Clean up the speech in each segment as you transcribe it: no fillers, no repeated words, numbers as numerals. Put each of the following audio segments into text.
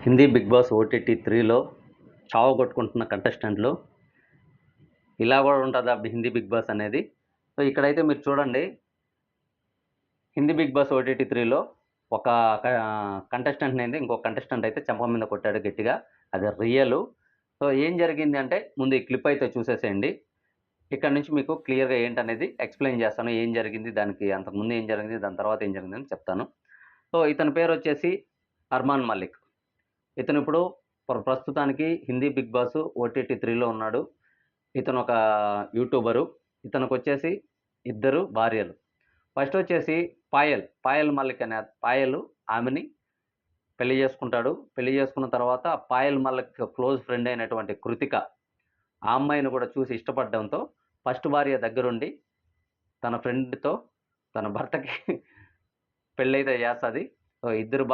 Hindi big boss OTT 3లో చావ కొట్టుకుంటున్న కంటెస్టెంట్లు ఇలా కూడా ఉంటుందా హిందీ బిగ్ బాస్ అనేది. సో ఇక్కడైతే మీరు చూడండి, హిందీ బిగ్ బాస్ ఓటీటీ 3లో ఒక కంటెస్టెంట్ అనేది ఇంకొక కంటెస్టెంట్ అయితే చెంప మీద కొట్టాడు గట్టిగా. అది రియల్. సో ఏం జరిగింది అంటే ముందు ఈ క్లిప్ అయితే చూసేసేయండి. ఇక్కడ నుంచి మీకు క్లియర్గా ఏంటనేది ఎక్స్ప్లెయిన్ చేస్తాను. ఏం జరిగింది, దానికి అంతకుముందు ఏం జరిగింది, దాని తర్వాత ఏం జరిగింది అని చెప్తాను. సో ఇతని పేరు వచ్చేసి అర్మాన్ మలిక్. ఇతను ఇప్పుడు ప్రస్తుతానికి హిందీ బిగ్ బాస్ ఓటీటీ 3లో ఉన్నాడు. ఇతను ఒక యూట్యూబరు. ఇతనికి వచ్చేసి 2 భార్యలు. ఫస్ట్ వచ్చేసి పాయల్ మల్లిక్ అనే పాయల్ ఆమెని పెళ్లి చేసుకుంటాడు. పెళ్లి చేసుకున్న తర్వాత పాయల్ మల్లిక్ క్లోజ్ ఫ్రెండ్ అయినటువంటి కృతిక, ఆ అమ్మాయిని కూడా చూసి ఇష్టపడడంతో ఫస్ట్ భార్య దగ్గరుండి తన ఫ్రెండ్తో తన భర్తకి పెళ్ళైతే చేస్తుంది. సో ఇద్దరు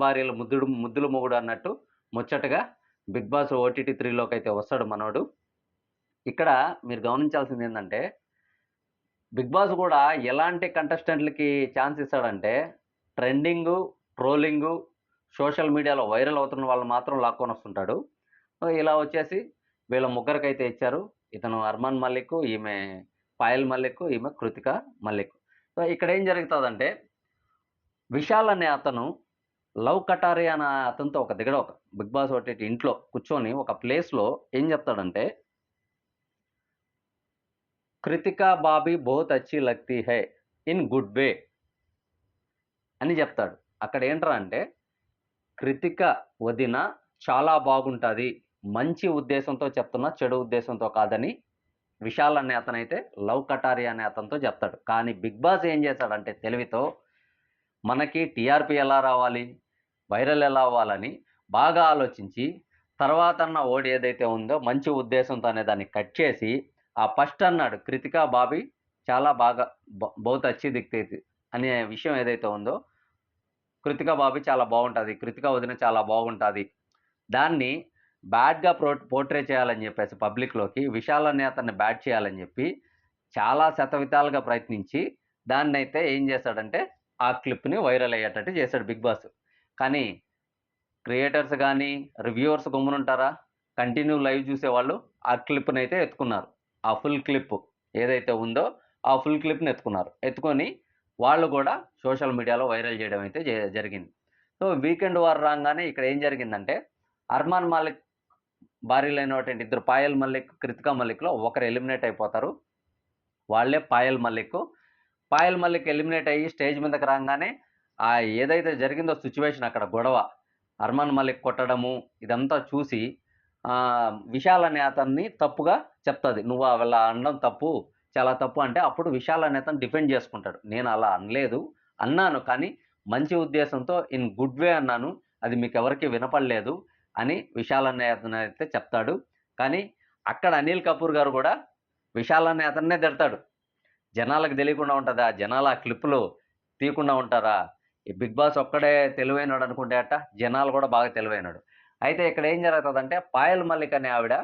భార్యలు ముద్దులు మొగుడు అన్నట్టు ముచ్చటగా బిగ్ బాస్ ఓటీటీ 3లోకి అయితే వస్తాడు మనోడు. ఇక్కడ మీరు గమనించాల్సింది ఏంటంటే, బిగ్ బాస్ కూడా ఎలాంటి కంటెస్టెంట్లకి ఛాన్స్ ఇస్తాడంటే, ట్రెండింగు, ట్రోలింగు, సోషల్ మీడియాలో వైరల్ అవుతున్న వాళ్ళు మాత్రం లాక్కొని వస్తుంటాడు. సో ఇలా వచ్చేసి వీళ్ళ ముగ్గురికైతే ఇచ్చారు. ఇతను అర్మాన్ మల్లిక్, ఈమె పాయల్ మల్లిక్, ఈమె కృతిక మల్లిక్. సో ఇక్కడ ఏం జరుగుతుందంటే, విశాల్ అనే అతను లవ్ కటారి అనే అతనితో ఒక బిగ్ బాస్ ఓటీటీ ఇంట్లో కూర్చొని ఒక ప్లేస్లో ఏం చెప్తాడంటే, కృతికా బాబీ బహుత్ అచ్చి లగ్తీ హై ఇన్ గుడ్ వే అని చెప్తాడు. అక్కడ ఏంట్రా అంటే, కృతిక వదిన చాలా బాగుంటుంది, మంచి ఉద్దేశంతో చెప్తున్నా, చెడు ఉద్దేశంతో కాదని విశాల్ అనే అతనైతే లవ్ కటారి అనే అతనితో చెప్తాడు. కానీ బిగ్ బాస్ ఏం చేశాడంటే తెలివితో, మనకి టీఆర్పీ ఎలా రావాలి, వైరల్ ఎలా అవ్వాలని బాగా ఆలోచించి, తర్వాతన్న ఓడి ఏదైతే ఉందో మంచి ఉద్దేశంతో అనే దాన్ని కట్ చేసి, ఆ ఫస్ట్ అన్నాడు కృతికా బాబీ చాలా బాగా బహుత్ అచ్చి దిక్తేది అనే విషయం ఏదైతే ఉందో, కృతికా బాబీ చాలా బాగుంటుంది, కృతికా వదిన చాలా బాగుంటుంది, దాన్ని బ్యాడ్గా పోర్ట్రే చేయాలని చెప్పేసి పబ్లిక్లోకి విశాల్ అనే అతన్ని బ్యాడ్ చేయాలని చెప్పి చాలా శతవిధాలుగా ప్రయత్నించి దాన్ని అయితే ఏం చేశాడంటే ఆ క్లిప్ని వైరల్ అయ్యేటట్టు చేశాడు బిగ్ బాస్. కానీ క్రియేటర్స్ కానీ రివ్యూవర్స్ గమ్మునుంటారా? కంటిన్యూ లైవ్ చూసేవాళ్ళు ఆ క్లిప్ని అయితే ఎత్తుకున్నారు. ఆ ఫుల్ క్లిప్ ఏదైతే ఉందో ఆ ఫుల్ క్లిప్ని ఎత్తుకొని వాళ్ళు కూడా సోషల్ మీడియాలో వైరల్ చేయడం అయితే జరిగింది. సో వీకెండ్ వార్ రాగానే ఇక్కడ ఏం జరిగిందంటే, అర్మాన్ మాలిక్ భార్యలైనటువంటి 2 పాయల్ మల్లిక్, కృతికా మల్లిక్లో ఒకరు ఎలిమినేట్ అయిపోతారు. వాళ్ళే పాయల్ మల్లిక్. పాయల్ మల్లిక్ ఎలిమినేట్ అయ్యి స్టేజ్ మీదకి రాగానే ఏదైతే జరిగిందో సిచ్యువేషన్, అక్కడ గొడవ, అర్మాన్ మల్లిక్ కొట్టడము ఇదంతా చూసి విశాల్ అనే అతన్ని తప్పుగా చెప్తుంది. నువ్వు అలా అనడం తప్పు, చాలా తప్పు అంటే, అప్పుడు విశాల్ అనే అతను డిఫెండ్ చేసుకుంటాడు. నేను అలా అనలేదు, అన్నాను కానీ మంచి ఉద్దేశంతో ఇన్ గుడ్ వే అన్నాను, అది మీకు ఎవరికి వినపడలేదు అని విశాల్ అనే అతను అయితే చెప్తాడు. కానీ అక్కడ అనిల్ కపూర్ గారు కూడా విశాల్ అనే అతన్నే తిడతాడు. జనాలకు తెలియకుండా ఉంటుందా? జనాలు ఆ క్లిప్పులు తీయకుండా ఉంటారా? ఈ బిగ్ బాస్ ఒక్కడే తెలివైనడు అనుకుంటే అట్ట, జనాలు కూడా బాగా తెలివైనడు. అయితే ఇక్కడ ఏం జరుగుతుందంటే, పాయల్ మల్లిక్ అనే ఆవిడ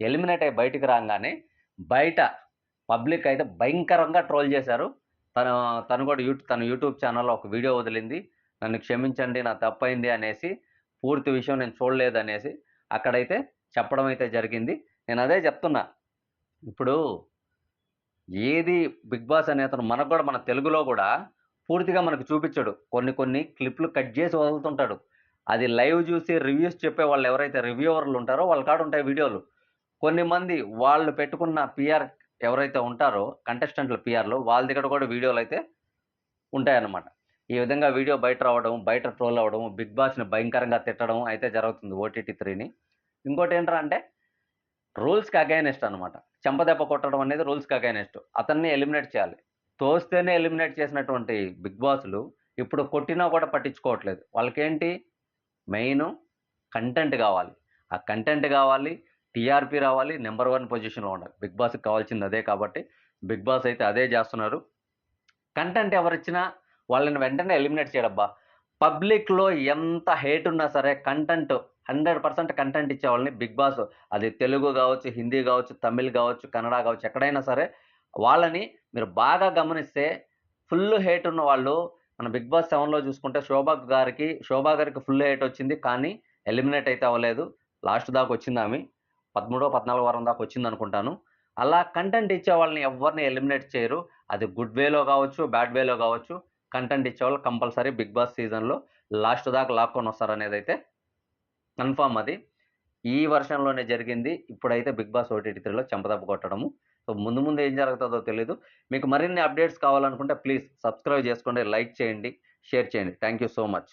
ఎలిమినేట్ అయ్యి బయటికి రాగానే బయట పబ్లిక్ అయితే భయంకరంగా ట్రోల్ చేశారు. తను కూడా తన యూట్యూబ్ ఛానల్లో ఒక వీడియో వదిలింది. నన్ను క్షమించండి, నా తప్పైంది అనేసి, పూర్తి విషయం నేను చూడలేదనేసి అక్కడైతే చెప్పడం అయితే జరిగింది. నేను అదే చెప్తున్నా, ఇప్పుడు ఏది బిగ్ బాస్ అనే అతను మనకు కూడా మన తెలుగులో కూడా పూర్తిగా మనకు చూపించడు. కొన్ని క్లిప్లు కట్ చేసి వదులుతుంటాడు. అది లైవ్ చూసి రివ్యూస్ చెప్పే వాళ్ళు ఎవరైతే రివ్యూవర్లు ఉంటారో వాళ్ళ కాడ ఉంటాయి వీడియోలు. కొన్ని మంది వాళ్ళు పెట్టుకున్న పిఆర్ ఎవరైతే ఉంటారో కంటెస్టెంట్ల పిఆర్లు, వాళ్ళ దగ్గర కూడా వీడియోలు అయితే ఉంటాయన్నమాట. ఈ విధంగా వీడియో బయట రావడం, బయట ట్రోల్ అవ్వడం, బిగ్ బాస్ని భయంకరంగా తిట్టడం అయితే జరుగుతుంది ఓటీటీ 3ని. ఇంకోటి ఏంట్రా అంటే, రూల్స్‌కి అగైనెస్ట్ అనమాట. చెంపదెబ్బ కొట్టడం అనేది రూల్స్‌కి అగైనెస్ట్. అతన్ని ఎలిమినేట్ చేయాలి. తోస్తేనే ఎలిమినేట్ చేసినటువంటి బిగ్ బాస్‌లు ఇప్పుడు కొట్టినా కూడా పట్టించుకోవట్లేదు. వాళ్ళకేంటి మెయిను కంటెంట్ కావాలి. ఆ కంటెంట్ కావాలి, టీఆర్పీ రావాలి, నంబర్ 1 పొజిషన్‌లో ఉండాలి. బిగ్ బాస్‌కి కావాల్సింది అదే కాబట్టి బిగ్ బాస్ అయితే అదే చేస్తున్నారు. కంటెంట్ ఎవరిచ్చినా వాళ్ళని వెంటనే ఎలిమినేట్ చేయడబ్బా. పబ్లిక్‌లో ఎంత హేట్ ఉన్నా సరే కంటెంట్ 100% కంటెంట్ ఇచ్చేవాళ్ళని బిగ్ బాస్, అది తెలుగు కావచ్చు, హిందీ కావచ్చు, తమిళ్ కావచ్చు, కన్నడ కావచ్చు, ఎక్కడైనా సరే వాళ్ళని మీరు బాగా గమనిస్తే ఫుల్ హేట్ ఉన్న వాళ్ళు మన 'బిగ్ బాస్ 7లో చూసుకుంటే శోభా గారికి ఫుల్ హేట్ వచ్చింది. కానీ ఎలిమినేట్ అయితే అవ్వలేదు. లాస్ట్ దాకా వచ్చిందామె. 13, 14 వారం దాకా వచ్చిందనుకుంటాను. అలా కంటెంట్ ఇచ్చే వాళ్ళని ఎవ్వరిని ఎలిమినేట్ చేయరు. అది గుడ్ వేలో కావచ్చు, బ్యాడ్ వేలో కావచ్చు. కంటెంట్ ఇచ్చేవాళ్ళు కంపల్సరీ 'బిగ్ బాస్' సీజన్‌లో లాస్ట్ దాకా లాక్కొనొస్తారనేదైతే కన్ఫర్మ్ అది. ఈ వర్షన్‌లోనే జరిగింది. ఇప్పుడైతే 'బిగ్ బాస్' ఓటీటీ 3లో చెంపదెబ్బ కొట్టడము. సో, ముందు ముందు ఏం జరుగుతదో తెలీదు. మీకు మరిన్ని అప్డేట్స్ కావాలనుకుంటే ప్లీజ్ సబ్స్క్రైబ్ చేసుకోండి, లైక్ చేయండి, షేర్ చేయండి. Thank you so much.